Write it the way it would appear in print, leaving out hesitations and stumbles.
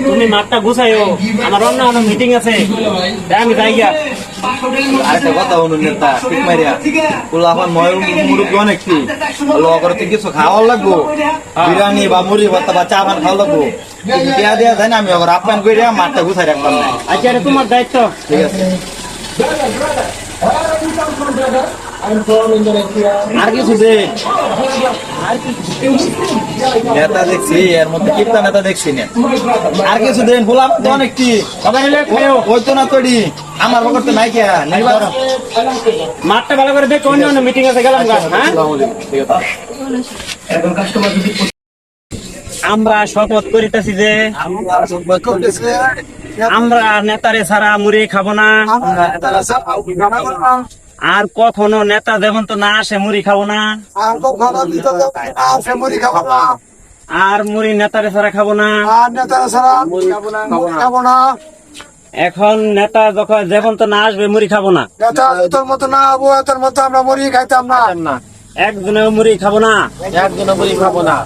তুমি মাঠটা গুছাইও, আমার অন্য অন্য মিটিং আছে, আমি যাই গিয়া। আরেকটা কথা বলুন নেতা ঠিক মারিয়া ওলা আমার মুরুব্বী অনেক কি লগরতে কিছু খাওয়ার লাগবো, বিরিয়ানি বা মুড়ি ভর্তা বা চা পান খাওয়া লাগবো, দেয়া দেয়া যায় না, আমি আবার আপ্যায়ন করে মাঠটা গুছাই রাখলাম না। আচ্ছা, এটা তোমার দায়িত্ব। ঠিক আছে। আর কিছু দে নেতা দেখছি, এর মধ্যে কিপটা নেতা দেখছি না, আর কিছু দেন বললাম তো অনেক কি ওই তো না তৈরি আমার বকরতে নাই কে মাঠটা ভালো করে দেখো, অন্য অন্য মিটিং আছে, গেলাম গা। হ্যাঁ, আমরা শপথ করিতেছি যে আমরা নেতারে ছাড়া মুড়ি খাবো না, আর কখনো নেতা যখন তো না আসে মুড়ি খাবো না, আর মুড়ি নেতারে ছাড়া খাবো না। এখন নেতা যখন যখন তো না আসবে মুড়ি খাবো না, তোর মতো না হবো, তোর মতো আমরা মুড়ি খাইতাম না, একজনের মুড়ি খাবো না, একজনে বলি খাবো না।